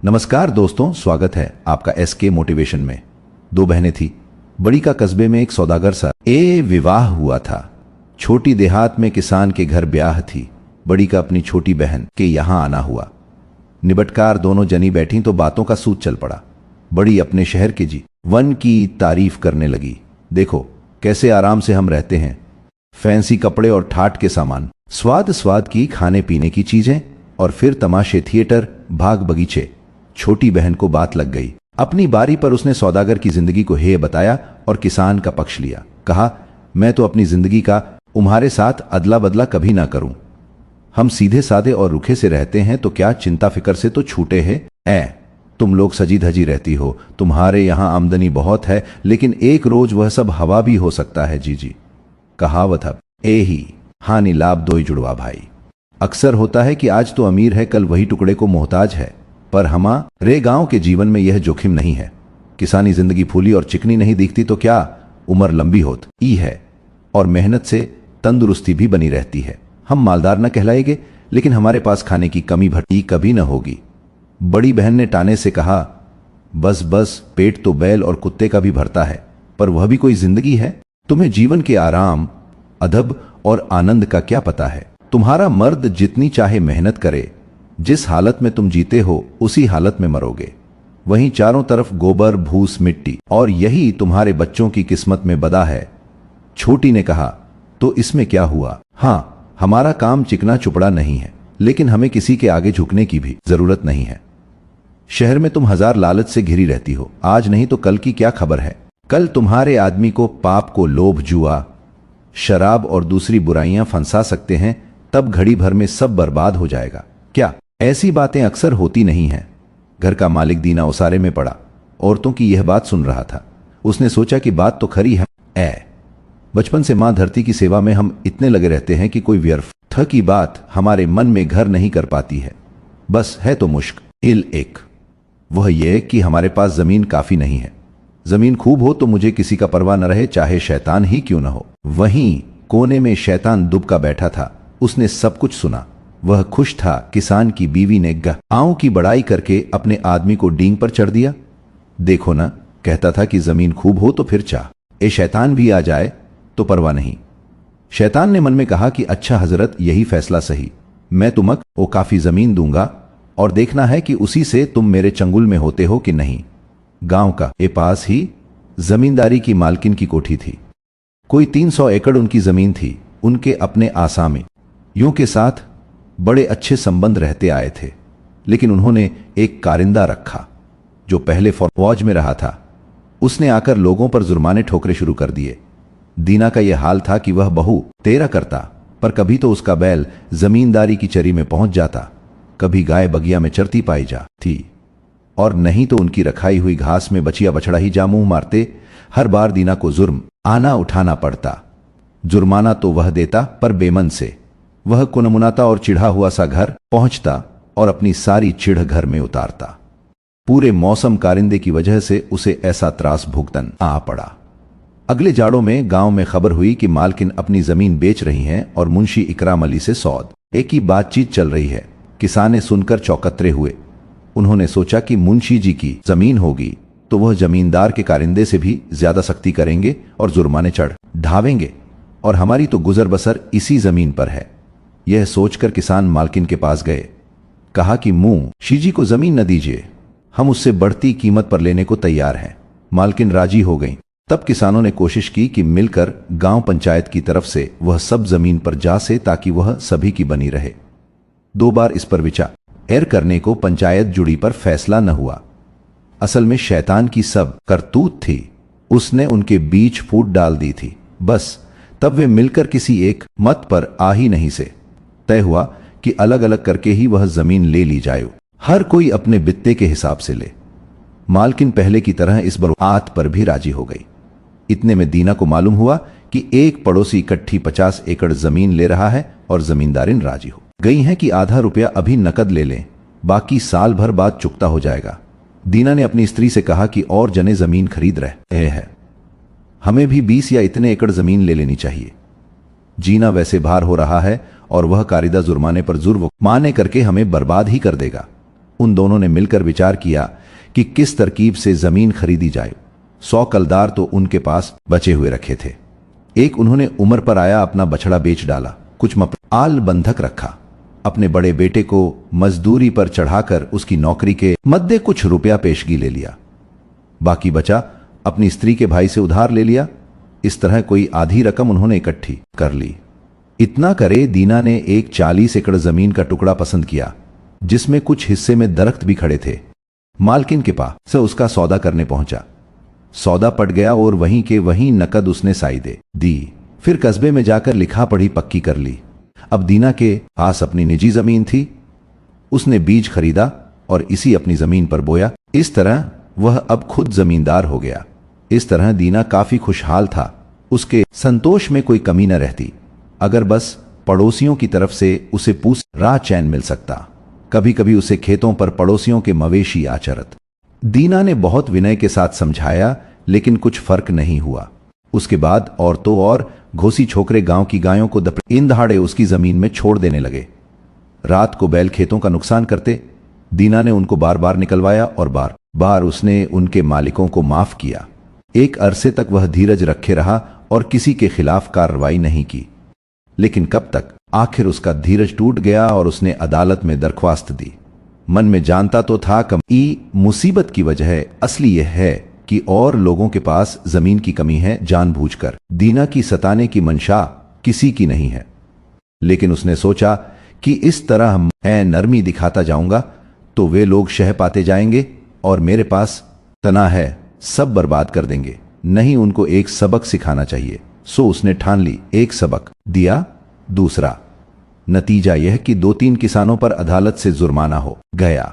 नमस्कार दोस्तों, स्वागत है आपका एसके मोटिवेशन में। दो बहनें थी। बड़ी का कस्बे में एक सौदागर सा विवाह हुआ था। छोटी देहात में किसान के घर ब्याह थी। बड़ी का अपनी छोटी बहन के यहां आना हुआ। निबटकार दोनों जनी बैठी तो बातों का सूत चल पड़ा। बड़ी अपने शहर के वन की तारीफ करने लगी। देखो कैसे आराम से हम रहते हैं, फैंसी कपड़े और ठाट के सामान, स्वाद स्वाद की खाने पीने की चीजें, और फिर तमाशे, थिएटर, भाग बगीचे। छोटी बहन को बात लग गई। अपनी बारी पर उसने सौदागर की जिंदगी को हे बताया और किसान का पक्ष लिया। कहा, मैं तो अपनी जिंदगी का तुम्हारे साथ अदला बदला कभी ना करूं। हम सीधे साधे और रुखे से रहते हैं तो क्या चिंता फिक्र से तो छूटे हैं। तुम लोग सजी धजी रहती हो, तुम्हारे यहां आमदनी बहुत है, लेकिन एक रोज वह सब हवा भी हो सकता है। जी कहावत अब ही हानि लाभ दो ही जुड़वा भाई। अक्सर होता है कि आज तो अमीर है, कल वही टुकड़े को मोहताज है, पर हमारे गांव के जीवन में यह जोखिम नहीं है। किसानी जिंदगी फूली और चिकनी नहीं दिखती तो क्या उम्र लंबी होती है और मेहनत से तंदुरुस्ती भी बनी रहती है। हम मालदार न कहलाएंगे, लेकिन हमारे पास खाने की कमी भट्टी कभी न होगी। बड़ी बहन ने टाने से कहा, बस बस, पेट तो बैल और कुत्ते का भी भरता है, पर वह भी कोई जिंदगी है? तुम्हें जीवन के आराम, अदब और आनंद का क्या पता है? तुम्हारा मर्द जितनी चाहे मेहनत करे, जिस हालत में तुम जीते हो उसी हालत में मरोगे। वहीं चारों तरफ गोबर, भूस, मिट्टी, और यही तुम्हारे बच्चों की किस्मत में बदा है। छोटी ने कहा, तो इसमें क्या हुआ? हाँ, हमारा काम चिकना चुपड़ा नहीं है, लेकिन हमें किसी के आगे झुकने की भी जरूरत नहीं है। शहर में तुम हजार लालच से घिरी रहती हो, आज नहीं तो कल की क्या खबर है। कल तुम्हारे आदमी को पाप को लोभ, जुआ, शराब और दूसरी बुराइयां फंसा सकते हैं, तब घड़ी भर में सब बर्बाद हो जाएगा। क्या ऐसी बातें अक्सर होती नहीं हैं? घर का मालिक दीना उसारे में पड़ा, औरतों की यह बात सुन रहा था। उसने सोचा कि बात तो खरी है। बचपन से मां धरती की सेवा में हम इतने लगे रहते हैं कि कोई व्यर्थ की बात हमारे मन में घर नहीं कर पाती है। बस है तो मुश्किल एक, वह यह कि हमारे पास जमीन काफी नहीं है। जमीन खूब हो तो मुझे किसी का परवाह न रहे, चाहे शैतान ही क्यों न हो। वहीं कोने में शैतान दुबका बैठा था। उसने सब कुछ सुना। वह खुश था। किसान की बीवी ने गांव की बड़ाई करके अपने आदमी को डींग पर चढ़ दिया। देखो ना, कहता था कि जमीन खूब हो तो फिर चाहे शैतान भी आ जाए तो परवाह नहीं। शैतान ने मन में कहा कि अच्छा हजरत, यही फैसला सही। मैं तुमको काफी जमीन दूंगा और देखना है कि उसी से तुम मेरे चंगुल में होते हो कि नहीं। गांव का पास ही जमींदारी की मालकिन की कोठी थी। कोई 300 एकड़ उनकी जमीन थी। उनके अपने आसामियों के साथ बड़े अच्छे संबंध रहते आए थे, लेकिन उन्होंने एक कारिंदा रखा जो पहले फौज में रहा था। उसने आकर लोगों पर जुर्माने ठोकरे शुरू कर दिए। दीना का यह हाल था कि वह बहु तेरा करता, पर कभी तो उसका बैल जमींदारी की चरी में पहुंच जाता, कभी गाय बगिया में चरती पाई जाती, और नहीं तो उनकी रखाई हुई घास में बचिया बछड़ा ही जा मुंह मारते। हर बार दीना को जुर्म आना उठाना पड़ता। जुर्माना तो वह देता, पर बेमन से। वह कुनमुनाता और चिढ़ा हुआ सा घर पहुंचता और अपनी सारी चिढ़ घर में उतारता। पूरे मौसम कारिंदे की वजह से उसे ऐसा त्रास भुगतन आ पड़ा। अगले जाड़ों में गांव में खबर हुई कि मालकिन अपनी जमीन बेच रही हैं और मुंशी इकराम अली से सौदे की बातचीत चल रही है। किसाने सुनकर चौकतरे हुए। उन्होंने सोचा कि मुंशी जी की जमीन होगी तो वह जमींदार के कारिंदे से भी ज्यादा सख्ती करेंगे और जुर्माने चढ़ ढावेंगे, और हमारी तो गुजर बसर इसी जमीन पर है। यह सोचकर किसान मालकिन के पास गए। कहा कि मुंशी जी को जमीन न दीजिए, हम उससे बढ़ती कीमत पर लेने को तैयार हैं। मालकिन राजी हो गई। तब किसानों ने कोशिश की कि मिलकर गांव पंचायत की तरफ से वह सब जमीन पर जा से, ताकि वह सभी की बनी रहे। 2 बार इस पर विचार करने को पंचायत जुड़ी, पर फैसला न हुआ। असल में शैतान की सब करतूत थी। उसने उनके बीच फूट डाल दी थी। बस तब वे मिलकर किसी एक मत पर आ ही नहीं से। तय हुआ कि अलग अलग करके ही वह जमीन ले ली जाए, हर कोई अपने बित्ते के हिसाब से ले। मालकिन पहले की तरह इस बात पर भी राजी हो गई। इतने में दीना को मालूम हुआ कि एक पड़ोसी इकट्ठी 50 एकड़ जमीन ले रहा है और जमींदारिन राजी हो गई है कि आधा रुपया अभी नकद ले लें, बाकी साल भर बाद चुकता हो जाएगा। दीना ने अपनी स्त्री से कहा कि और जने जमीन खरीद रहे हैं, हमें भी 20 या इतने एकड़ जमीन ले लेनी चाहिए। जीना वैसे भार हो रहा है और वह कारिदा जुर्माने पर जुर्माने करके हमें बर्बाद ही कर देगा। उन दोनों ने मिलकर विचार किया कि किस तरकीब से जमीन खरीदी जाए। 100 कलदार तो उनके पास बचे हुए रखे थे। एक उन्होंने उम्र पर आया अपना बछड़ा बेच डाला, कुछ आल बंधक रखा, अपने बड़े बेटे को मजदूरी पर चढ़ाकर उसकी नौकरी के मद्दे कुछ रुपया पेशगी ले लिया, बाकी बचा अपनी स्त्री के भाई से उधार ले लिया। इस तरह कोई आधी रकम उन्होंने इकट्ठी कर ली। इतना करे दीना ने एक 40 एकड़ जमीन का टुकड़ा पसंद किया, जिसमें कुछ हिस्से में दरख्त भी खड़े थे। मालकिन के पास से उसका सौदा करने पहुंचा। सौदा पट गया और वहीं के वहीं नकद उसने साई दे दी। फिर कस्बे में जाकर लिखा पढ़ी पक्की कर ली। अब दीना के पास अपनी निजी जमीन थी। उसने बीज खरीदा और इसी अपनी जमीन पर बोया। इस तरह वह अब खुद जमींदार हो गया। इस तरह दीना काफी खुशहाल था। उसके संतोष में कोई कमी न रहती, अगर बस पड़ोसियों की तरफ से उसे पूछ राह चैन मिल सकता। कभी कभी उसे खेतों पर पड़ोसियों के मवेशी आचरत। दीना ने बहुत विनय के साथ समझाया, लेकिन कुछ फर्क नहीं हुआ। उसके बाद औरतों और घोसी छोकरे गांव की गायों को इन दहाड़े उसकी जमीन में छोड़ देने लगे। रात को बैल खेतों का नुकसान करते। दीना ने उनको बार बार निकलवाया और बार बार उसने उनके मालिकों को माफ किया। एक अरसे तक वह धीरज रखे रहा और किसी के खिलाफ कार्रवाई नहीं की। लेकिन कब तक? आखिर उसका धीरज टूट गया और उसने अदालत में दरख्वास्त दी। मन में जानता तो था कि मुसीबत की वजह असली यह है कि और लोगों के पास जमीन की कमी है। जानबूझकर दीना की सताने की मंशा किसी की नहीं है, लेकिन उसने सोचा कि इस तरह मैं नरमी दिखाता जाऊंगा तो वे लोग शह पाते जाएंगे और मेरे पास तना है, सब बर्बाद कर देंगे। नहीं, उनको एक सबक सिखाना चाहिए। सो उसने ठान ली। एक सबक दिया। दूसरा नतीजा यह कि 2-3 किसानों पर अदालत से जुर्माना हो गया।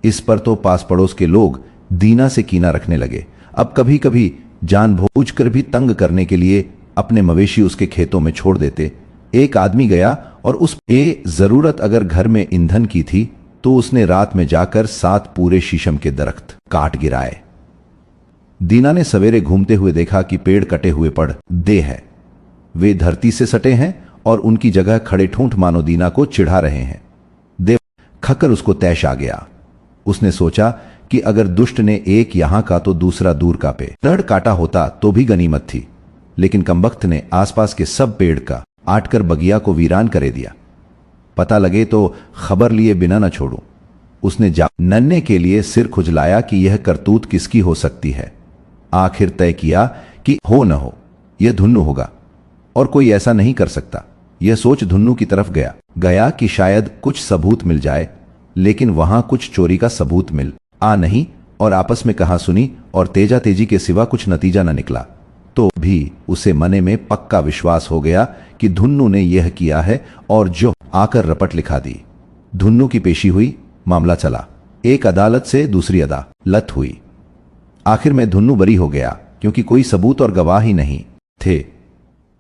इस पर तो पास पड़ोस के लोग दीना से कीना रखने लगे। अब कभी कभी जानबूझकर भी तंग करने के लिए अपने मवेशी उसके खेतों में छोड़ देते। एक आदमी गया और उस जरूरत अगर घर में ईंधन की थी तो उसने रात में जाकर 7 पूरे शीशम के दरख्त काट गिराए। दीना ने सवेरे घूमते हुए देखा कि पेड़ कटे हुए पड़ दे हैं। वे धरती से सटे हैं और उनकी जगह खड़े ठूंठ मानो दीना को चिढ़ा रहे हैं। देव खकर उसको तैश आ गया। उसने सोचा कि अगर दुष्ट ने एक यहां का तो दूसरा दूर का पेड़ काटा होता तो भी गनीमत थी, लेकिन कमबख्त ने आसपास के सब पेड़ का आटकर बगिया को वीरान करे दिया। पता लगे तो खबर लिए बिना न छोड़ूं। उसने नन्हे के लिए सिर खुजलाया कि यह करतूत किसकी हो सकती है। आखिर तय किया कि हो न हो यह धुन्नू होगा और कोई ऐसा नहीं कर सकता। यह सोच धुन्नू की तरफ गया कि शायद कुछ सबूत मिल जाए, लेकिन वहां कुछ चोरी का सबूत मिल आ नहीं और आपस में कहा सुनी और तेजा तेजी के सिवा कुछ नतीजा न निकला। तो भी उसे मने में पक्का विश्वास हो गया कि धुन्नू ने यह किया है और जो आकर रपट लिखा दी। धुन्नू की पेशी हुई, मामला चला। एक अदालत से दूसरी अदालत हुई। आखिर में धुन्नू बरी हो गया क्योंकि कोई सबूत और गवाह ही नहीं थे।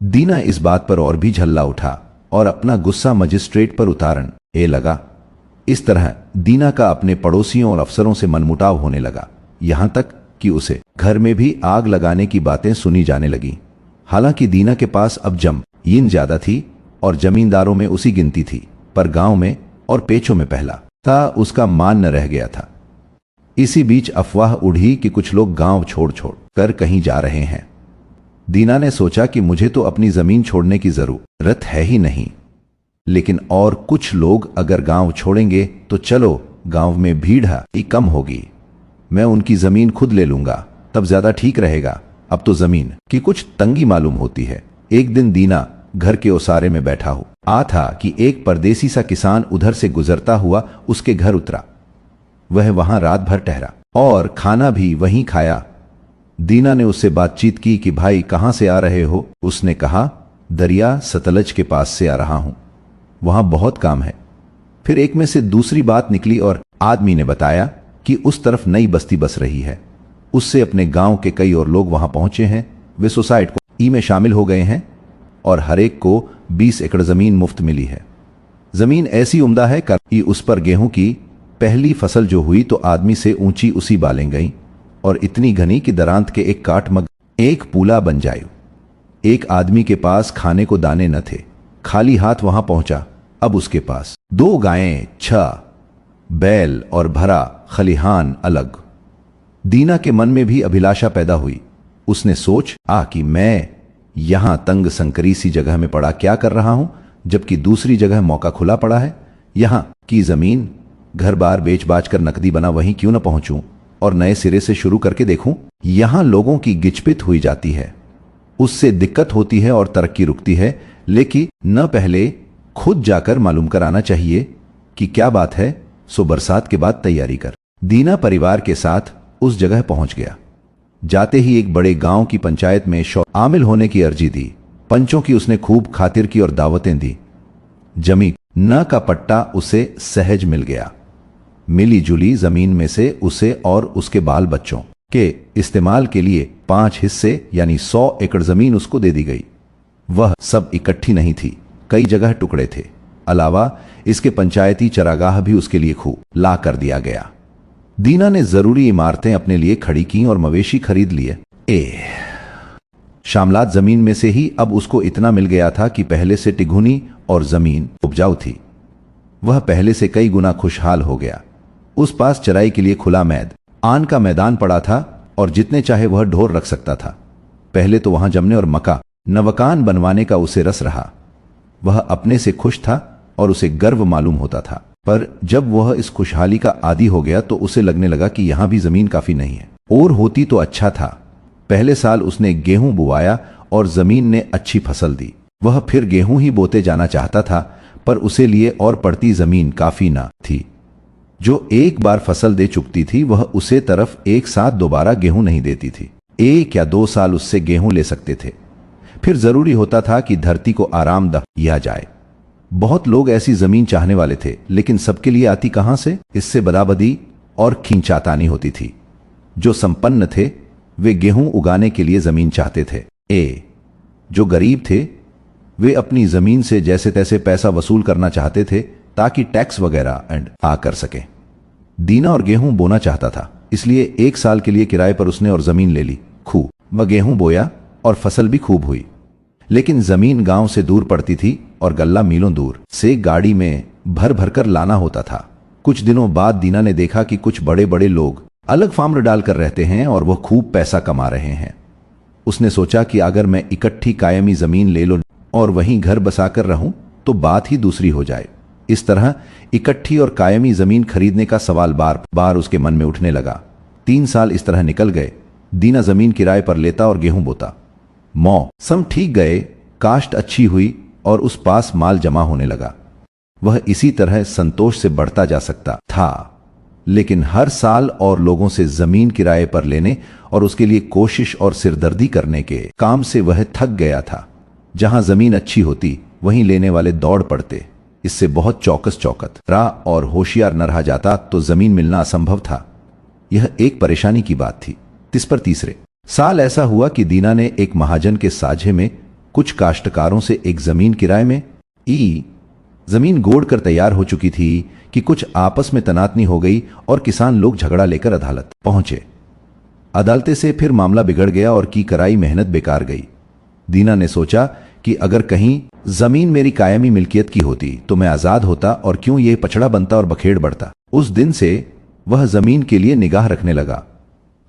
दीना इस बात पर और भी झल्ला उठा और अपना गुस्सा मजिस्ट्रेट पर उतारन लगा। इस तरह दीना का अपने पड़ोसियों और अफसरों से मनमुटाव होने लगा, यहां तक कि उसे घर में भी आग लगाने की बातें सुनी जाने लगी। हालांकि दीना के पास अब जमीन ज्यादा थी और जमींदारों में उसी गिनती थी, पर गांव में और पेचों में पहला था उसका मान न रह गया था। इसी बीच अफवाह उड़ी कि कुछ लोग गांव छोड़ कर कहीं जा रहे हैं। दीना ने सोचा कि मुझे तो अपनी जमीन छोड़ने की जरूरत है ही नहीं, लेकिन और कुछ लोग अगर गांव छोड़ेंगे तो चलो गांव में भीड़ ही कम होगी। मैं उनकी जमीन खुद ले लूंगा, तब ज्यादा ठीक रहेगा। अब तो जमीन की कुछ तंगी मालूम होती है। एक दिन दीना घर के ओसारे में बैठा हुआ था कि एक परदेसी सा किसान उधर से गुजरता हुआ उसके घर उतरा। वह वहां रात भर ठहरा और खाना भी वहीं खाया। दीना ने उससे बातचीत की कि भाई कहां से आ रहे हो? उसने कहा दरिया सतलज के पास से आ रहा हूं, वहां बहुत काम है। फिर एक में से दूसरी बात निकली और आदमी ने बताया कि उस तरफ नई बस्ती बस रही है। उससे अपने गांव के कई और लोग वहां पहुंचे हैं। वे सोसाइटी को में शामिल हो गए हैं और हर एक को 20 एकड़ जमीन मुफ्त मिली है। जमीन ऐसी उम्दा है कि उस पर गेहूं की पहली फसल जो हुई तो आदमी से ऊंची उसी बालें गई और इतनी घनी कि दरांत के एक काट मग एक पूला बन जाए। एक आदमी के पास खाने को दाने न थे, खाली हाथ वहां पहुंचा। अब उसके पास 2 गायें, 6 बैल और भरा खलिहान अलग। दीना के मन में भी अभिलाषा पैदा हुई। उसने सोच कि मैं यहां तंग संकरी सी जगह में पड़ा क्या कर रहा हूं, जबकि दूसरी जगह मौका खुला पड़ा है। यहां की जमीन घर बार बेच बाच कर नकदी बना, वहीं क्यों न पहुंचूं और नए सिरे से शुरू करके देखूं। यहां लोगों की गिचपिट हुई जाती है, उससे दिक्कत होती है और तरक्की रुकती है, लेकिन न पहले खुद जाकर मालूम कराना चाहिए कि क्या बात है। सो बरसात के बाद तैयारी कर। दीना परिवार के साथ उस जगह पहुंच गया। जाते ही एक बड़े गांव की पंचायत में शामिल होने की अर्जी दी। पंचों की उसने खूब खातिर की और दावतें दी। जमी न का पट्टा उसे सहज मिल गया। मिली जुली जमीन में से उसे और उसके बाल बच्चों के इस्तेमाल के लिए 5 हिस्से यानी 100 एकड़ जमीन उसको दे दी गई। वह सब इकट्ठी नहीं थी, कई जगह टुकड़े थे। अलावा इसके पंचायती चरागाह भी उसके लिए खूब ला कर दिया गया। दीना ने जरूरी इमारतें अपने लिए खड़ी की और मवेशी खरीद लिए। शामलात जमीन में से ही अब उसको इतना मिल गया था कि पहले से टिघुनी और जमीन उपजाऊ थी। वह पहले से कई गुना खुशहाल हो गया। उस पास चराई के लिए खुला आन का मैदान पड़ा था और जितने चाहे वह ढोर रख सकता था। पहले तो वहां जमने और नवकान बनवाने का उसे रस रहा। वह अपने से खुश था और उसे गर्व मालूम होता था, पर जब वह इस खुशहाली का आदी हो गया तो उसे लगने लगा कि यहां भी जमीन काफी नहीं है, और होती तो अच्छा था। पहले साल उसने गेहूं बुवाया और जमीन ने अच्छी फसल दी। वह फिर गेहूं ही बोते जाना चाहता था, पर उसे लिए और पड़ती जमीन काफी ना थी। जो एक बार फसल दे चुकती थी वह उसे तरफ एक साथ दोबारा गेहूं नहीं देती थी। 1 या 2 साल उससे गेहूं ले सकते थे, फिर जरूरी होता था कि धरती को आराम दिया जाए। बहुत लोग ऐसी जमीन चाहने वाले थे, लेकिन सबके लिए आती कहां से। इससे बदाबदी और खींचातानी होती थी। जो संपन्न थे वे गेहूं उगाने के लिए जमीन चाहते थे। जो गरीब थे वे अपनी जमीन से जैसे तैसे पैसा वसूल करना चाहते थे ताकि टैक्स वगैरह आ कर सके। दीना और गेहूं बोना चाहता था, इसलिए 1 साल के लिए किराए पर उसने और जमीन ले ली। खूब वह गेहूं बोया और फसल भी खूब हुई, लेकिन जमीन गांव से दूर पड़ती थी और गल्ला मीलों दूर से गाड़ी में भर भर कर लाना होता था। कुछ दिनों बाद दीना ने देखा कि कुछ बड़े बड़े लोग अलग फार्म डालकर रहते हैं और वह खूब पैसा कमा रहे हैं। उसने सोचा कि अगर मैं इकट्ठी कायमी जमीन ले लूं और वहीं घर बसाकर रहूं तो बात ही दूसरी हो जाए। इस तरह इकट्ठी और कायमी जमीन खरीदने का सवाल बार बार उसके मन में उठने लगा। 3 साल इस तरह निकल गए। दीना जमीन किराए पर लेता और गेहूं बोता। मौसम ठीक गए, काश्त अच्छी हुई और उस पास माल जमा होने लगा। वह इसी तरह संतोष से बढ़ता जा सकता था, लेकिन हर साल और लोगों से जमीन किराए पर लेने और उसके लिए कोशिश और सिरदर्दी करने के काम से वह थक गया था। जहां जमीन अच्छी होती वहीं लेने वाले दौड़ पड़ते। इससे बहुत चौकत रहा और होशियार न रहा जाता तो जमीन मिलना असंभव था। यह एक परेशानी की बात थी। इस पर तीसरे साल ऐसा हुआ कि दीना ने एक महाजन के साझे में कुछ काश्तकारों से एक जमीन किराए में जमीन गोड़ कर तैयार हो चुकी थी कि कुछ आपस में तनातनी हो गई और किसान लोग झगड़ा लेकर अदालत पहुंचे। अदालतें से फिर मामला बिगड़ गया और की कराई मेहनत बेकार गई। दीना ने सोचा कि अगर कहीं जमीन मेरी कायमी मिल्कियत की होती तो मैं आजाद होता और क्यों ये पछड़ा बनता और बखेड़ बढ़ता। उस दिन से वह जमीन के लिए निगाह रखने लगा।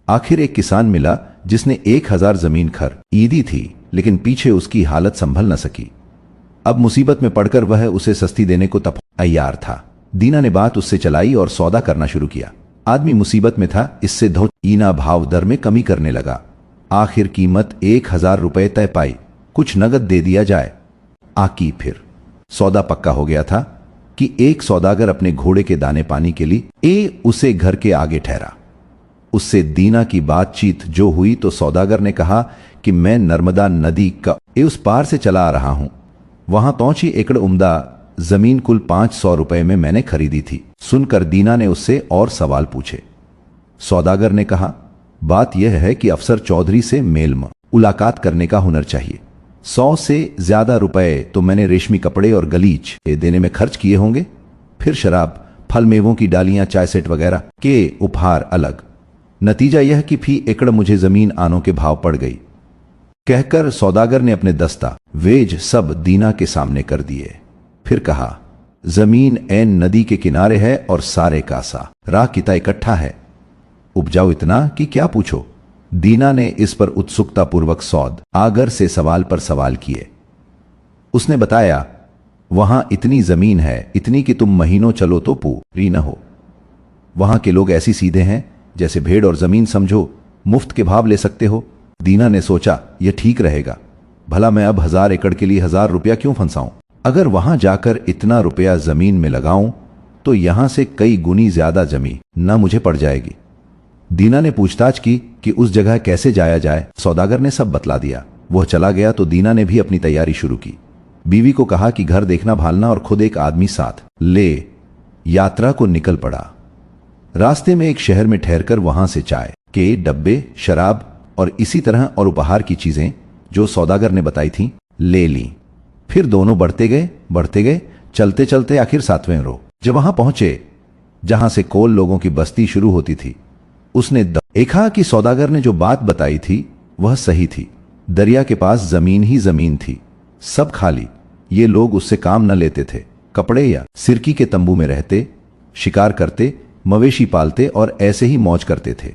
आखिर एक किसान मिला जिसने 1000 जमीन खरीदी थी, लेकिन पीछे उसकी हालत संभल न सकी। अब मुसीबत में पड़कर वह उसे सस्ती देने को तैयार था। दीना ने बात उससे चलाई और सौदा करना शुरू किया। आदमी मुसीबत में था, इससे धोना भाव दर में कमी करने लगा। आखिर कीमत 1000 रुपए तय पाई। कुछ नगद दे दिया जाए। फिर सौदा पक्का हो गया था कि एक सौदागर अपने घोड़े के दाने पानी के लिए उसे घर के आगे ठहरा। उससे दीना की बातचीत जो हुई तो सौदागर ने कहा कि मैं नर्मदा नदी का उस पार से चला आ रहा हूं। वहां 3 एकड़ उम्दा जमीन कुल 500 रुपए में मैंने खरीदी थी। सुनकर दीना ने उससे और सवाल पूछे। सौदागर ने कहा, बात यह है कि अफसर चौधरी से मेल मुलाकात करने का हुनर चाहिए। 100 से ज्यादा रुपए तो मैंने रेशमी कपड़े और गलीच देने में खर्च किए होंगे, फिर शराब, फल मेवों की डालियां, चाय सेट वगैरह के उपहार अलग। नतीजा यह कि फी एकड़ मुझे जमीन आनों के भाव पड़ गई। कहकर सौदागर ने अपने दस्तावेज सब दीना के सामने कर दिए। फिर कहा, जमीन ऐन नदी के किनारे है और सारे का सा राह किता इकट्ठा है। उपजाऊ इतना कि क्या पूछो। दीना ने इस पर उत्सुकतापूर्वक सौदागर से सवाल पर सवाल किए। उसने बताया, वहां इतनी जमीन है, इतनी कि तुम महीनों चलो तो पूरी न हो। वहां के लोग ऐसी सीधे हैं जैसे भेड़ और जमीन समझो मुफ्त के भाव ले सकते हो। दीना ने सोचा, यह ठीक रहेगा। भला मैं अब 1000 एकड़ के लिए 1000 रुपया क्यों फंसाऊं? अगर वहां जाकर इतना रुपया जमीन में लगाऊं तो यहां से कई गुनी ज्यादा जमीन न मुझे पड़ जाएगी। दीना ने पूछताछ की कि उस जगह कैसे जाया जाए। सौदागर ने सब बतला दिया। वह चला गया तो दीना ने भी अपनी तैयारी शुरू की। बीवी को कहा कि घर देखना भालना और खुद एक आदमी साथ ले यात्रा को निकल पड़ा। रास्ते में एक शहर में ठहरकर वहां से चाय के डब्बे, शराब और इसी तरह और उपहार की चीजें जो सौदागर ने बताई थीं ले ली। फिर दोनों बढ़ते गए, चलते चलते आखिर 7वें रोज जब वहां पहुंचे जहां से कोल लोगों की बस्ती शुरू होती थी, उसने देखा कि सौदागर ने जो बात बताई थी वह सही थी। दरिया के पास जमीन ही जमीन थी, सब खाली। ये लोग उससे काम न लेते थे। कपड़े या सिरकी के तंबू में रहते, शिकार करते, मवेशी पालते और ऐसे ही मौज करते थे।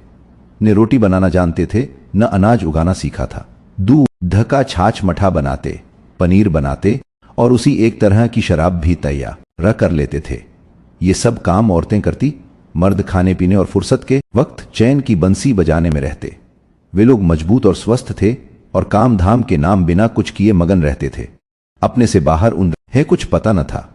न रोटी बनाना जानते थे, न अनाज उगाना सीखा था। दूध का छाछ मठा बनाते, पनीर बनाते और उसी एक तरह की शराब भी तैयार कर लेते थे। ये सब काम औरतें करती। मर्द खाने पीने और फुर्सत के वक्त चैन की बंसी बजाने में रहते। वे लोग मजबूत और स्वस्थ थे और काम धाम के नाम बिना कुछ किए मगन रहते थे। अपने से बाहर उन्हें कुछ पता न था।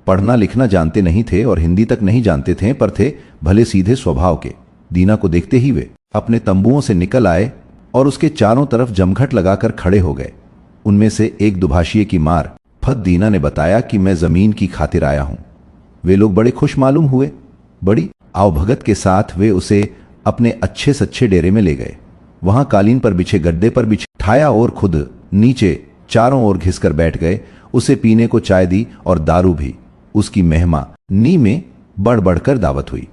पढ़ना लिखना जानते नहीं थे और हिंदी तक नहीं जानते थे, पर थे भले सीधे स्वभाव के। दीना को देखते ही वे अपने तंबुओं से निकल आए और उसके चारों तरफ जमघट लगाकर खड़े हो गए। उनमें से एक दुभाषिए की मार फत दीना ने बताया कि मैं जमीन की खातिर आया हूं। वे लोग बड़े खुश मालूम हुए। बड़ी आवभगत के साथ वे उसे अपने अच्छे सच्चे डेरे में ले गए। वहां कालीन पर बिछे गद्दे पर बिठाया और खुद नीचे चारों ओर घिसकर बैठ गए। उसे पीने को चाय दी और दारू भी। उसकी मेहमानी में बढ़ बढ़कर दावत हुई।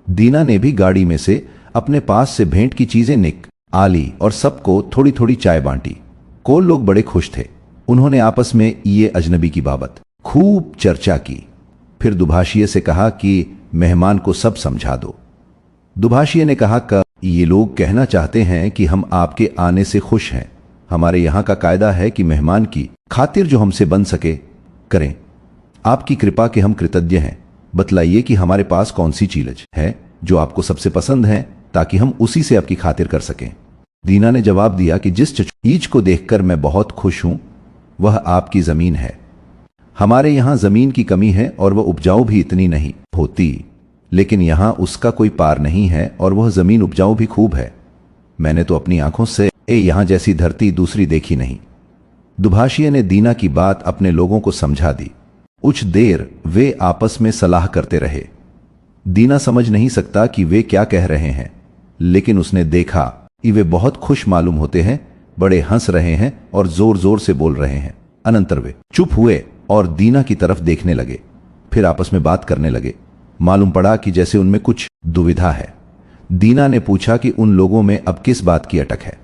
दीना ने भी गाड़ी में से अपने पास से भेंट की चीजें निकाली और सबको थोड़ी थोड़ी चाय बांटी। कोल लोग बड़े खुश थे। उन्होंने आपस में ये अजनबी की बाबत खूब चर्चा की। फिर दुभाषिए से कहा कि मेहमान को सब समझा दो। दुभाषिए ने कहा कि ये लोग कहना चाहते हैं कि हम आपके आने से खुश हैं। हमारे यहां का कायदा है कि मेहमान की खातिर जो हमसे बन सके करें। आपकी कृपा के हम कृतज्ञ हैं। बतलाइए कि हमारे पास कौन सी चीज है जो आपको सबसे पसंद है, ताकि हम उसी से आपकी खातिर कर सकें। दीना ने जवाब दिया कि जिस चीज को देखकर मैं बहुत खुश हूं वह आपकी जमीन है। हमारे यहां जमीन की कमी है और वह उपजाऊ भी इतनी नहीं होती, लेकिन यहां उसका कोई पार नहीं है और वह जमीन उपजाऊ भी खूब है। मैंने तो अपनी आंखों से यहां जैसी धरती दूसरी देखी नहीं। दुभाषिए ने दीना की बात अपने लोगों को समझा दी। कुछ देर वे आपस में सलाह करते रहे। दीना समझ नहीं सकता कि वे क्या कह रहे हैं, लेकिन उसने देखा कि वे बहुत खुश मालूम होते हैं, बड़े हंस रहे हैं और जोर जोर से बोल रहे हैं। अनंतर वे चुप हुए और दीना की तरफ देखने लगे। फिर आपस में बात करने लगे। मालूम पड़ा कि जैसे उनमें कुछ दुविधा है। दीना ने पूछा कि उन लोगों में अब किस बात की अटक है।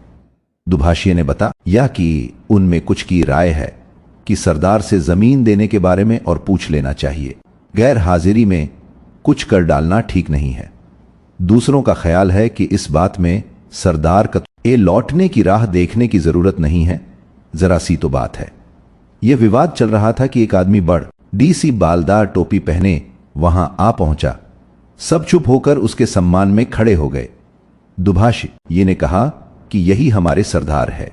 दुभाषिए ने बताया कि उनमें कुछ की राय है कि सरदार से जमीन देने के बारे में और पूछ लेना चाहिए। गैर हाजिरी में कुछ कर डालना ठीक नहीं है। दूसरों का ख्याल है कि इस बात में सरदार का लौटने की राह देखने की जरूरत नहीं है। जरा सी तो बात है। यह विवाद चल रहा था कि एक आदमी बड़ी सी बालदार टोपी पहने वहां आ पहुंचा। सब चुप होकर उसके सम्मान में खड़े हो गए। दुभाषिए ने कहा कि यही हमारे सरदार है।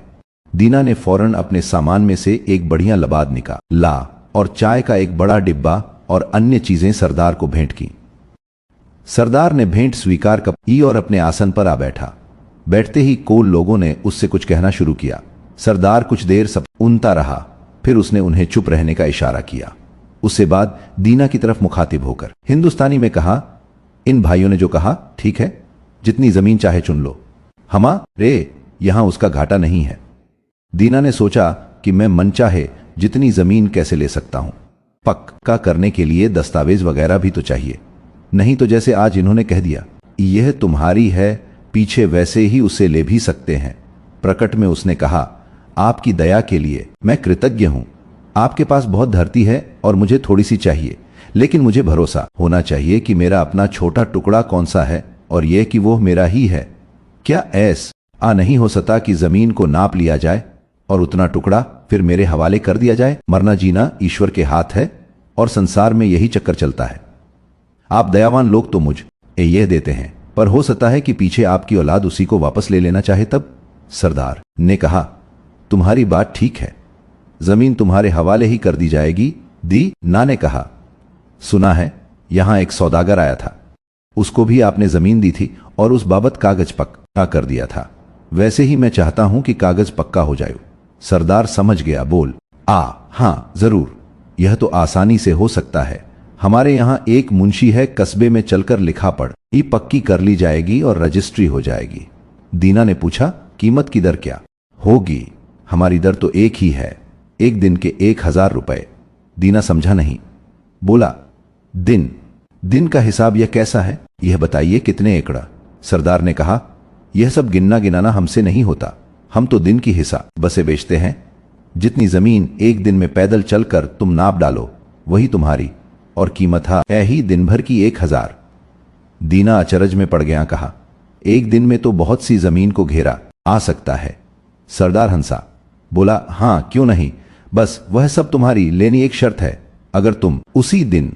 दीना ने फौरन अपने सामान में से एक बढ़िया लबाद निकाला और चाय का एक बड़ा डिब्बा और अन्य चीजें सरदार को भेंट की। सरदार ने भेंट स्वीकार की और अपने आसन पर आ बैठा। बैठते ही कोल लोगों ने उससे कुछ कहना शुरू किया। सरदार कुछ देर सब सुनता रहा, फिर उसने उन्हें चुप रहने का इशारा किया। उससे बाद दीना की तरफ मुखातिब होकर हिंदुस्तानी में कहा, इन भाइयों ने जो कहा ठीक है, जितनी जमीन चाहे चुन लो, हमारे यहां उसका घाटा नहीं है। दीना ने सोचा कि मैं मनचाहे जितनी जमीन कैसे ले सकता हूं। पक्का करने के लिए दस्तावेज वगैरह भी तो चाहिए, नहीं तो जैसे आज इन्होंने कह दिया यह तुम्हारी है, पीछे वैसे ही उसे ले भी सकते हैं। प्रकट में उसने कहा, आपकी दया के लिए मैं कृतज्ञ हूं। आपके पास बहुत धरती है और मुझे थोड़ी सी चाहिए, लेकिन मुझे भरोसा होना चाहिए कि मेरा अपना छोटा टुकड़ा कौन सा है और यह कि वो मेरा ही है। क्या ऐसा नहीं हो सकता कि जमीन को नाप लिया जाए और उतना टुकड़ा फिर मेरे हवाले कर दिया जाए? मरना जीना ईश्वर के हाथ है और संसार में यही चक्कर चलता है। आप दयावान लोग तो मुझे यह देते हैं, पर हो सकता है कि पीछे आपकी औलाद उसी को वापस ले लेना चाहे तब। सरदार ने कहा, तुम्हारी बात ठीक है, जमीन तुम्हारे हवाले ही कर दी जाएगी। दीना ने कहा, सुना है यहां एक सौदागर आया था, उसको भी आपने जमीन दी थी और उस बाबत कागज पक्का कर दिया था। वैसे ही मैं चाहता हूं कि कागज पक्का हो जाए। सरदार समझ गया, बोल, हाँ जरूर, यह तो आसानी से हो सकता है। हमारे यहां एक मुंशी है, कस्बे में चलकर लिखा पढ़ ही पक्की कर ली जाएगी और रजिस्ट्री हो जाएगी। दीना ने पूछा, कीमत की दर क्या होगी? हमारी दर तो एक ही है, एक दिन के 1000 रुपए। दीना समझा नहीं, बोला, दिन का हिसाब यह कैसा है? यह बताइए कितने एकड़? सरदार ने कहा, यह सब गिनना गिनाना हमसे नहीं होता, हम तो दिन की हिसाब बसे बेचते हैं। जितनी जमीन एक दिन में पैदल चलकर तुम नाप डालो वही तुम्हारी, और कीमत है ही दिन भर की 1000। दीना अचरज में पड़ गया, कहा, एक दिन में तो बहुत सी जमीन को घेरा आ सकता है। सरदार हंसा, बोला, हाँ क्यों नहीं, बस वह सब तुम्हारी, लेनी एक शर्त है, अगर तुम उसी दिन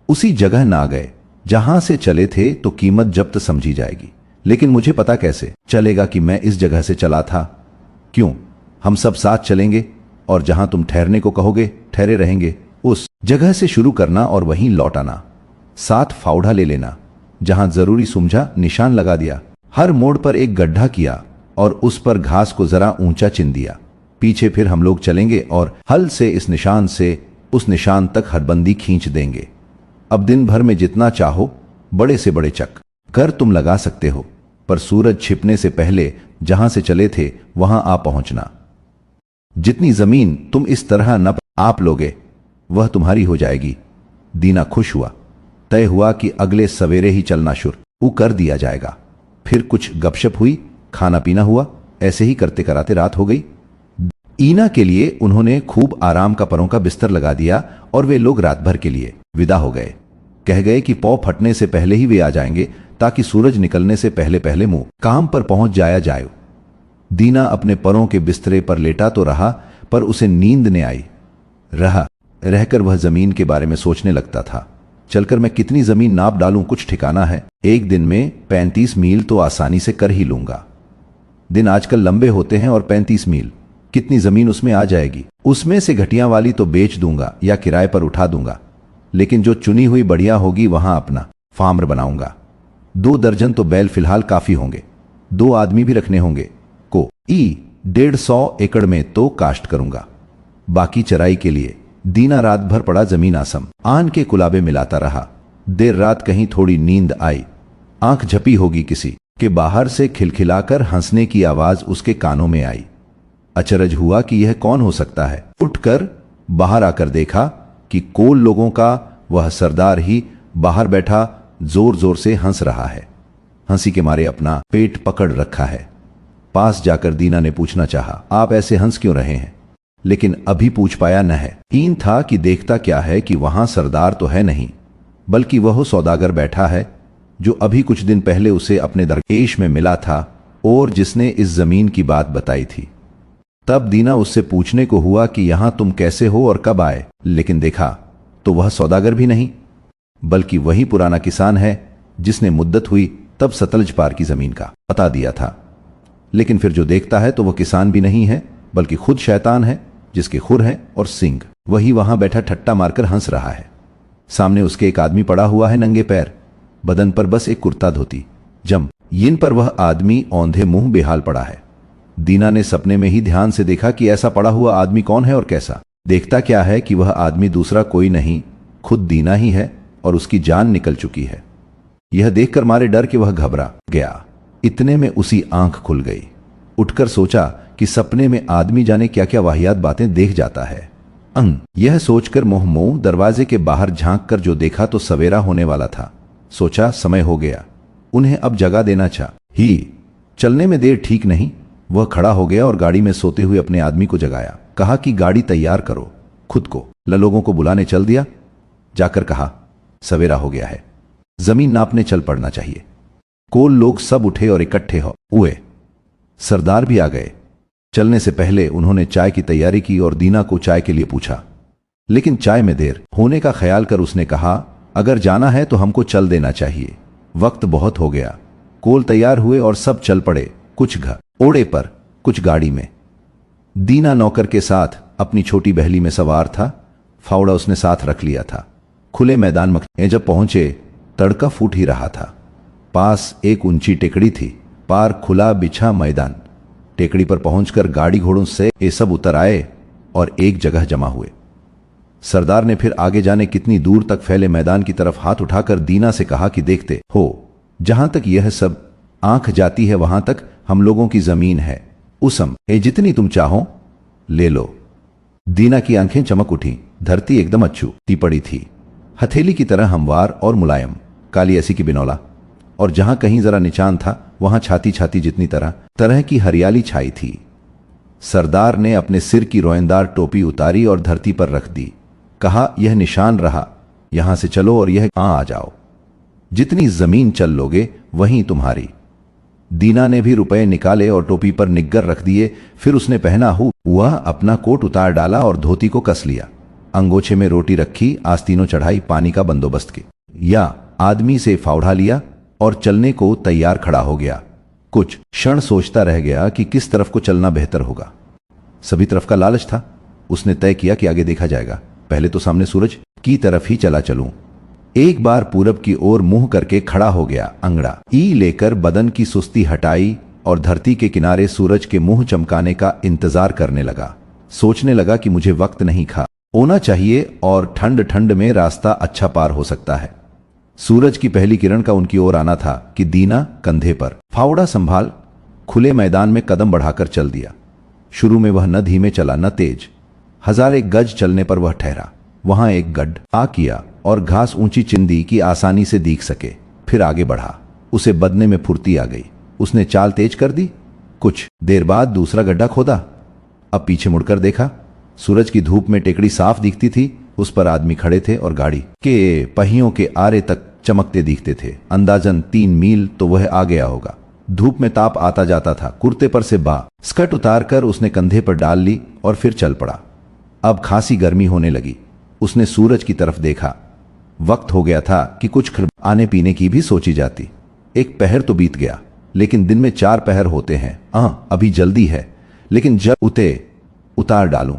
उसी जगह ना गए जहां से चले थे तो कीमत जब्त समझी जाएगी। लेकिन मुझे पता कैसे चलेगा कि मैं इस जगह से चला था? क्यों, हम सब साथ चलेंगे और जहां तुम ठहरने को कहोगे ठहरे रहेंगे। उस जगह से शुरू करना और वहीं लौट आना। साथ फावड़ा ले लेना, जहां जरूरी समझा निशान लगा दिया। हर मोड़ पर एक गड्ढा किया और उस पर घास को जरा ऊंचा चिन दिया। पीछे फिर हम लोग चलेंगे और हल से इस निशान से उस निशान तक हदबंदी खींच देंगे। अब दिन भर में जितना चाहो बड़े से बड़े चक कर तुम लगा सकते हो, पर सूरज छिपने से पहले जहां से चले थे वहां आ पहुंचना। जितनी जमीन तुम इस तरह न आप लोगे वह तुम्हारी हो जाएगी। दीना खुश हुआ। तय हुआ कि अगले सवेरे ही चलना शुरू कर दिया जाएगा। फिर कुछ गपशप हुई, खाना पीना हुआ। ऐसे ही करते कराते रात हो गई। ईना के लिए उन्होंने खूब आराम का परों का बिस्तर लगा दिया और वे लोग रात भर के लिए विदा हो गए। कह गए कि पौ फटने से पहले ही वे आ जाएंगे ताकि सूरज निकलने से पहले पहले मुंह काम पर पहुंच जाया जाए। दीना अपने परों के बिस्तरे पर लेटा तो रहा, पर उसे नींद ने आई। रहकर वह जमीन के बारे में सोचने लगता था। चलकर मैं कितनी जमीन नाप डालूं, कुछ ठिकाना है। एक दिन में 35 मील तो आसानी से कर ही लूंगा। दिन आजकल लंबे होते हैं और 35 मील, कितनी जमीन उसमें आ जाएगी। उसमें से घटिया वाली तो बेच दूंगा या किराए पर उठा दूंगा, लेकिन जो चुनी हुई बढ़िया होगी वहां अपना फार्म बनाऊंगा। 2 दर्जन तो बैल फिलहाल काफी होंगे, 2 आदमी भी रखने होंगे। 150 एकड़ में तो काश्त करूंगा, बाकी चराई के लिए। दीना रात भर पड़ा जमीन आसम आन के कुलाबे मिलाता रहा। देर रात कहीं थोड़ी नींद आई। आंख झपी होगी किसी के बाहर से खिलखिलाकर हंसने की आवाज उसके कानों में आई। अचरज हुआ कि यह कौन हो सकता है। उठकर बाहर आकर देखा कि कोल लोगों का वह सरदार ही बाहर बैठा जोर जोर से हंस रहा है। हंसी के मारे अपना पेट पकड़ रखा है। पास जाकर दीना ने पूछना चाहा, आप ऐसे हंस क्यों रहे हैं? लेकिन अभी पूछ पाया न है। हीन था कि देखता क्या है कि वहां सरदार तो है नहीं, बल्कि वह सौदागर बैठा है जो अभी कुछ दिन पहले उसे अपने दरवेश में मिला था और जिसने इस जमीन की बात बताई थी। तब दीना उससे पूछने को हुआ कि यहां तुम कैसे हो और कब आए, लेकिन देखा तो वह सौदागर भी नहीं, बल्कि वही पुराना किसान है जिसने मुद्दत हुई तब सतलज पार की जमीन का पता दिया था। लेकिन फिर जो देखता है तो वह किसान भी नहीं है, बल्कि खुद शैतान है जिसके खुर हैं और सिंग। वही वहां बैठा ठट्टा मारकर हंस रहा है। सामने उसके एक आदमी पड़ा हुआ है, नंगे पैर, बदन पर बस एक कुर्ता धोती जम। इन पर वह आदमी औंधे मुंह बेहाल पड़ा है। दीना ने सपने में ही ध्यान से देखा कि ऐसा पड़ा हुआ आदमी कौन है और कैसा। देखता क्या है कि वह आदमी दूसरा कोई नहीं, खुद दीना ही है और उसकी जान निकल चुकी है। यह देखकर मारे डर के वह घबरा गया। इतने में उसी आंख खुल गई। उठकर सोचा कि सपने में आदमी जाने क्या क्या वाहियात बातें देख जाता है। यह सोचकर मोह दरवाजे के बाहर झांक कर जो देखा तो सवेरा होने वाला था। सोचा समय हो गया, उन्हें अब जगा देना चाहिए। चलने में देर ठीक नहीं। वह खड़ा हो गया और गाड़ी में सोते हुए अपने आदमी को जगाया। कहा कि गाड़ी तैयार करो। खुद को लोगों को बुलाने चल दिया। जाकर कहा, सवेरा हो गया है, जमीन नापने चल पड़ना चाहिए। कोल लोग सब उठे और इकट्ठे हुए। सरदार भी आ गए। चलने से पहले उन्होंने चाय की तैयारी की और दीना को चाय के लिए पूछा, लेकिन चाय में देर होने का ख्याल कर उसने कहा, अगर जाना है तो हमको चल देना चाहिए, वक्त बहुत हो गया। कोल तैयार हुए और सब चल पड़े, कुछ घोड़े पर, कुछ गाड़ी में। दीना नौकर के साथ अपनी छोटी बहली में सवार था। फावड़ा उसने साथ रख लिया था। खुले मैदान में जब पहुंचे, तड़का फूट ही रहा था। पास एक ऊंची टेकड़ी थी, पार खुला बिछा मैदान। टेकड़ी पर पहुंचकर गाड़ी घोड़ों से ये सब उतर आए और एक जगह जमा हुए। सरदार ने फिर आगे जाने कितनी दूर तक फैले मैदान की तरफ हाथ उठाकर दीना से कहा कि देखते हो, जहां तक यह सब आंख जाती है वहां तक हम लोगों की जमीन है। उसम ए जितनी तुम चाहो ले लो। दीना की आंखें चमक उठी। धरती एकदम अच्छी पड़ी थी, हथेली की तरह हमवार और मुलायम, काली ऐसी की बिनौला, और जहां कहीं जरा निचान था वहां छाती छाती जितनी तरह तरह की हरियाली छाई थी। सरदार ने अपने सिर की रोएंदार टोपी उतारी और धरती पर रख दी। कहा, यह निशान रहा, यहां से चलो और यह आ जाओ। जितनी जमीन चल लोगे वहीं तुम्हारी। दीना ने भी रुपए निकाले और टोपी पर निग्गर रख दिए। फिर उसने पहना हुआ अपना कोट उतार डाला और धोती को कस लिया। अंगोछे में रोटी रखी, आस्तीनों चढ़ाई, पानी का बंदोबस्त के या आदमी से फावड़ा लिया और चलने को तैयार खड़ा हो गया। कुछ क्षण सोचता रह गया कि किस तरफ को चलना बेहतर होगा। सभी तरफ का लालच था। उसने तय किया कि आगे देखा जाएगा, पहले तो सामने सूरज की तरफ ही चला चलूं। एक बार पूरब की ओर मुंह करके खड़ा हो गया। अंगड़ा ई लेकर बदन की सुस्ती हटाई और धरती के किनारे सूरज के मुंह चमकाने का इंतजार करने लगा। सोचने लगा कि मुझे वक्त नहीं खा होना चाहिए और ठंड ठंड में रास्ता अच्छा पार हो सकता है। सूरज की पहली किरण का उनकी ओर आना था कि दीना कंधे पर फावड़ा संभाल खुले मैदान में कदम बढ़ाकर चल दिया। शुरू में वह न धीमे चला न तेज। 1000 गज चलने पर वह ठहरा। वहां एक गड्ढ आ किया और घास ऊंची चिंदी की आसानी से दिख सके। फिर आगे बढ़ा। उसे बदने में फुर्ती आ गई। उसने चाल तेज कर दी। कुछ देर बाद दूसरा गड्ढा खोदा। अब पीछे मुड़कर देखा। सूरज की धूप में टेकड़ी साफ दिखती थी। उस पर आदमी खड़े थे और गाड़ी के पहियों के आरे तक चमकते दिखते थे। अंदाजन 3 मील तो वह आ गया होगा। धूप में ताप आता जाता था। कुर्ते पर से स्कर्ट उतारकर उसने कंधे पर डाल ली और फिर चल पड़ा। अब खासी गर्मी होने लगी। उसने सूरज की तरफ देखा। वक्त हो गया था कि कुछ आने पीने की भी सोची जाती। एक पहर तो बीत गया, लेकिन दिन में 4 पहर होते हैं। अभी जल्दी है, लेकिन जब उतार डालूं,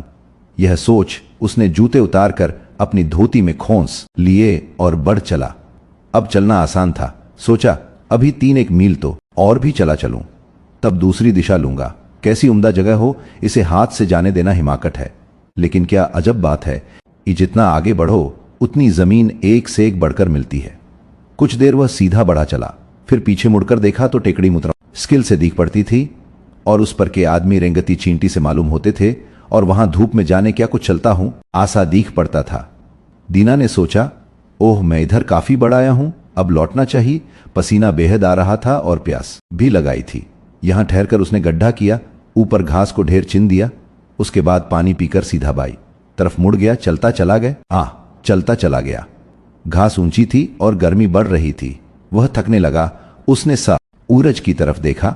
यह सोच उसने जूते उतारकर अपनी धोती में खोंस लिए और बढ़ चला। अब चलना आसान था। सोचा, अभी 3-1 मील तो और भी चला चलूं, तब दूसरी दिशा लूंगा। कैसी उम्दा जगह हो, इसे हाथ से जाने देना हिमाकत है। लेकिन क्या अजब बात है कि जितना आगे बढ़ो उतनी जमीन एक से एक बढ़कर मिलती है। कुछ देर वह सीधा बढ़ा चला। फिर पीछे मुड़कर देखा तो टेकड़ी मुद्रा स्किल से दिख पड़ती थी और उस पर के आदमी रेंगती चींटी से मालूम होते थे। और वहां धूप में जाने क्या कुछ चलता हूं आसा दिख पड़ता था। दीना ने सोचा, ओह, मैं इधर काफी बढ़ाया हूं, अब लौटना चाहिए। पसीना बेहद आ रहा था और प्यास भी लगाई थी। यहां ठहरकर उसने गड्ढा किया, ऊपर घास को ढेर चिन दिया। उसके बाद पानी पीकर सीधा बाई तरफ मुड़ गया। चलता चला गया। घास ऊंची थी और गर्मी बढ़ रही थी। वह थकने लगा। उसने सूरज की तरफ देखा।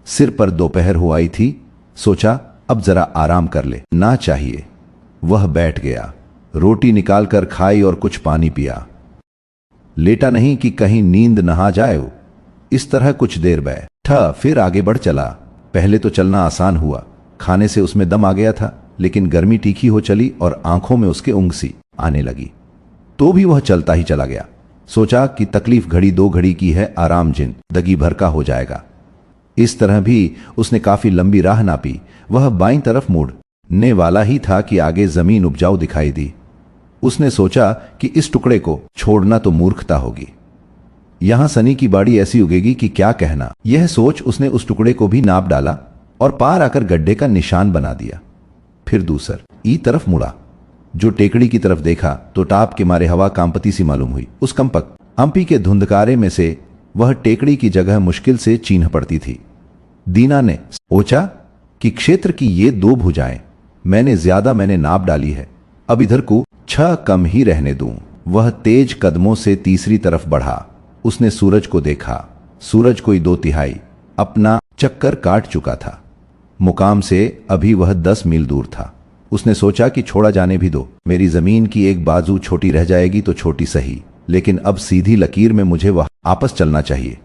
सिर पर दोपहर हो आई थी। सोचा, अब जरा आराम कर ले ना चाहिए। वह बैठ गया। रोटी निकालकर खाई और कुछ पानी पिया। लेटा नहीं कि कहीं नींद नहा जाए। इस तरह कुछ देर बैठा, फिर आगे बढ़ चला। पहले तो चलना आसान हुआ। खाने से उसमें दम आ गया था, लेकिन गर्मी तीखी हो चली और आंखों में उसके ऊँघ सी आने लगी। तो भी वह चलता ही चला गया। सोचा कि तकलीफ घड़ी 2 घड़ी की है, आराम जिंदगी भर का हो जाएगा। इस तरह भी उसने काफी लंबी राह नापी। वह बाईं तरफ मुड़ने वाला ही था कि आगे जमीन उपजाऊ दिखाई दी। उसने सोचा कि इस टुकड़े को छोड़ना तो मूर्खता होगी। यहां सनी की बाड़ी ऐसी उगेगी कि क्या कहना। यह सोच उसने उस टुकड़े को भी नाप डाला और पार आकर गड्ढे का निशान बना दिया। फिर दूसरी तरफ मुड़ा। जो टेकड़ी की तरफ देखा तो टाप के मारे हवा कांपती सी मालूम हुई। उस कंपक हम्पी के धुंधकारे में से वह टेकड़ी की जगह मुश्किल से चिन्ह पड़ती थी। दीना ने सोचा कि क्षेत्र की ये 2 भुजाएं मैंने नाप डाली है, अब इधर को 6 कम ही रहने दूं। वह तेज कदमों से तीसरी तरफ बढ़ा। उसने सूरज को देखा। सूरज कोई 2/3 अपना चक्कर काट चुका था। मुकाम से अभी वह 10 मील दूर था। उसने सोचा कि छोड़ा जाने भी दो, मेरी जमीन की एक बाजू छोटी रह जाएगी तो छोटी सही, लेकिन अब सीधी लकीर में मुझे वह आपस चलना चाहिए।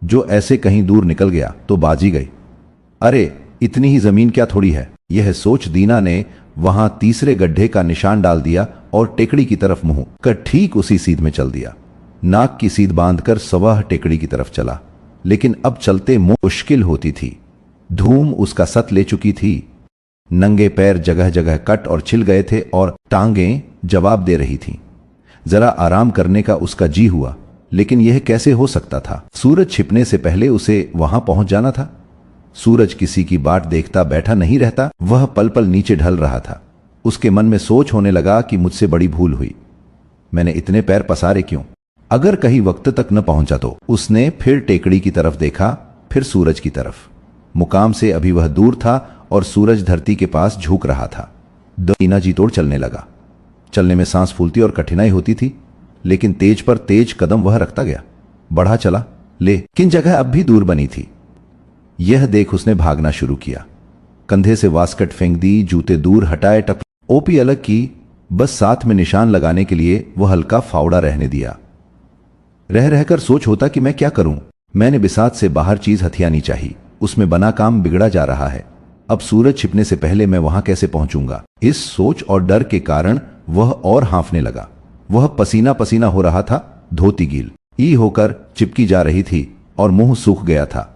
जो ऐसे कहीं दूर निकल गया तो बाजी गई। अरे इतनी ही जमीन क्या थोड़ी है। यह सोच दीना ने वहां तीसरे गड्ढे का निशान डाल दिया और टेकड़ी की तरफ मुंह कर ठीक उसी सीध में चल दिया। नाक की सीध बांधकर सवाह टेकड़ी की तरफ चला, लेकिन अब चलते मुश्किल होती थी। धूम उसका सत ले चुकी थी। नंगे पैर जगह जगह कट और छिल गए थे और टांगें जवाब दे रही थीं। जरा आराम करने का उसका जी हुआ, लेकिन यह कैसे हो सकता था। सूरज छिपने से पहले उसे वहां पहुंच जाना था। सूरज किसी की बाट देखता बैठा नहीं रहता। वह पल पल नीचे ढल रहा था। उसके मन में सोच होने लगा कि मुझसे बड़ी भूल हुई। मैंने इतने पैर पसारे क्यों? अगर कहीं वक्त तक न पहुंचा तो। उसने फिर टेकड़ी की तरफ देखा, फिर सूरज की तरफ। मुकाम से अभी वह दूर था और सूरज धरती के पास झुक रहा था। दीना जी तोड़ चलने लगा। चलने में सांस फूलती और कठिनाई होती थी, लेकिन तेज पर तेज कदम वह रखता गया। बढ़ा चला, लेकिन जगह अब भी दूर बनी थी। यह देख उसने भागना शुरू किया। कंधे से वास्कट फेंक दी, जूते दूर हटाए, टप ओपी अलग की, बस साथ में निशान लगाने के लिए वह हल्का फावड़ा रहने दिया। रह रहकर सोच होता कि मैं क्या करूं। मैंने बिसात से बाहर चीज हथियानी चाहिए। उसमें बना काम बिगड़ा जा रहा है। अब सूरज छिपने से पहले मैं वहां कैसे पहुंचूंगा? इस सोच और डर के कारण वह और हांफने लगा। वह पसीना पसीना हो रहा था। धोती गील ई होकर चिपकी जा रही थी और मुंह सूख गया था,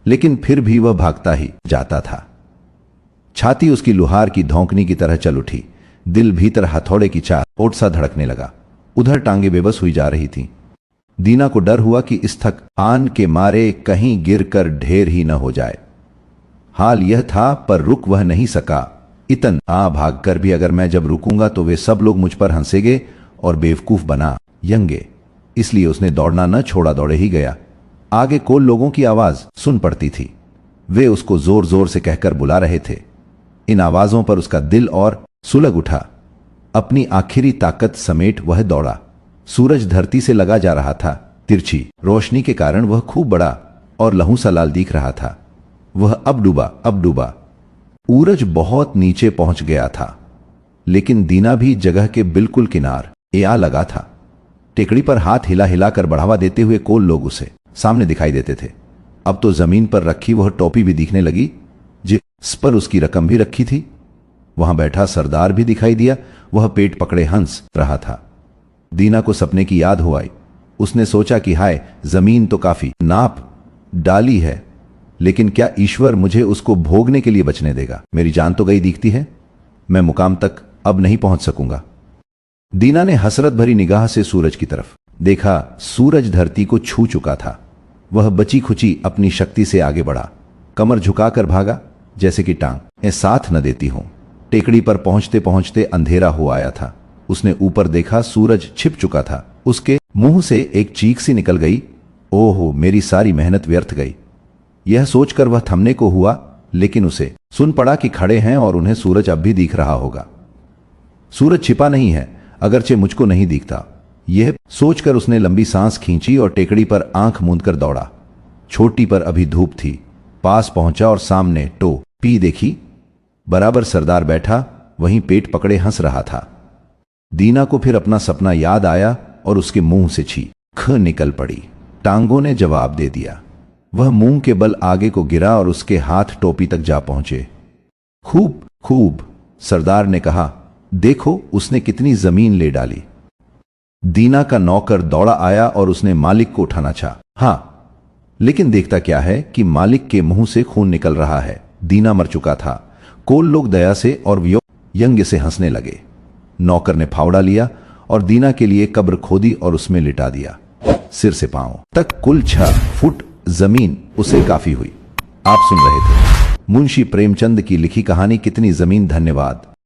लेकिन फिर भी वह भागता ही जाता था। छाती उसकी लुहार की धौंकनी की तरह चल उठी। दिल भीतर हथौड़े की चाल ओट सा धड़कने लगा। उधर टांगे बेबस हुई जा रही थी। दीना को डर हुआ कि इस थकान के मारे कहीं गिरकर ढेर ही न हो जाए। हाल यह था, पर रुक वह नहीं सका। इतना भागकर भी अगर मैं जब रुकूंगा तो वे सब लोग मुझ पर हंसेंगे और बेवकूफ बना यंगे। इसलिए उसने दौड़ना न छोड़ा, दौड़े ही गया। आगे कोल लोगों की आवाज सुन पड़ती थी। वे उसको जोर जोर से कहकर बुला रहे थे। इन आवाजों पर उसका दिल और सुलग उठा। अपनी आखिरी ताकत समेट वह दौड़ा। सूरज धरती से लगा जा रहा था। तिरछी रोशनी के कारण वह खूब बड़ा और लहू सा लाल दिख रहा था। वह अब डूबा। सूरज बहुत नीचे पहुंच गया था, लेकिन दीना भी जगह के बिल्कुल किनार आ लगा था। टेकड़ी पर हाथ हिला हिलाकर बढ़ावा देते हुए कोल लोग उसे सामने दिखाई देते थे। अब तो जमीन पर रखी वह टोपी भी दिखने लगी, जिस पर उसकी रकम भी रखी थी। वहां बैठा सरदार भी दिखाई दिया। वह पेट पकड़े हंस रहा था। दीना को सपने की याद हो आई। उसने सोचा कि हाय, जमीन तो काफी नाप डाली है, लेकिन क्या ईश्वर मुझे उसको भोगने के लिए बचने देगा? मेरी जान तो गई दिखती है। मैं मुकाम तक अब नहीं पहुंच सकूंगा। दीना ने हसरत भरी निगाह से सूरज की तरफ देखा। सूरज धरती को छू चुका था। वह बची खुची अपनी शक्ति से आगे बढ़ा। कमर झुकाकर भागा, जैसे कि टांग साथ न देती हो। टेकड़ी पर पहुंचते पहुंचते अंधेरा हो आया था। उसने ऊपर देखा, सूरज छिप चुका था। उसके मुंह से एक चीख सी निकल गई। ओहो, मेरी सारी मेहनत व्यर्थ गई। यह सोचकर वह थमने को हुआ, लेकिन उसे सुन पड़ा कि खड़े हैं और उन्हें सूरज अब भी दिख रहा होगा। सूरज छिपा नहीं है, अगरचे मुझको नहीं दिखता। यह सोचकर उसने लंबी सांस खींची और टेकड़ी पर आंख मूंदकर दौड़ा। छोटी पर अभी धूप थी। पास पहुंचा और सामने टोपी देखी। बराबर सरदार बैठा, वहीं पेट पकड़े हंस रहा था। दीना को फिर अपना सपना याद आया और उसके मुंह से चीख निकल पड़ी। टांगों ने जवाब दे दिया। वह मुंह के बल आगे को गिरा और उसके हाथ टोपी तक जा पहुंचे। खूब खूब, सरदार ने कहा। देखो उसने कितनी जमीन ले डाली। दीना का नौकर दौड़ा आया और उसने मालिक को उठाना चाहा। हाँ, लेकिन देखता क्या है कि मालिक के मुंह से खून निकल रहा है। दीना मर चुका था। कोल लोग दया से और व्यंग्य से हंसने लगे। नौकर ने फावड़ा लिया और दीना के लिए कब्र खोदी और उसमें लिटा दिया। सिर से पांव तक कुल 6 फुट जमीन उसे काफी हुई। आप सुन रहे थे मुंशी प्रेमचंद की लिखी कहानी कितनी जमीन। धन्यवाद।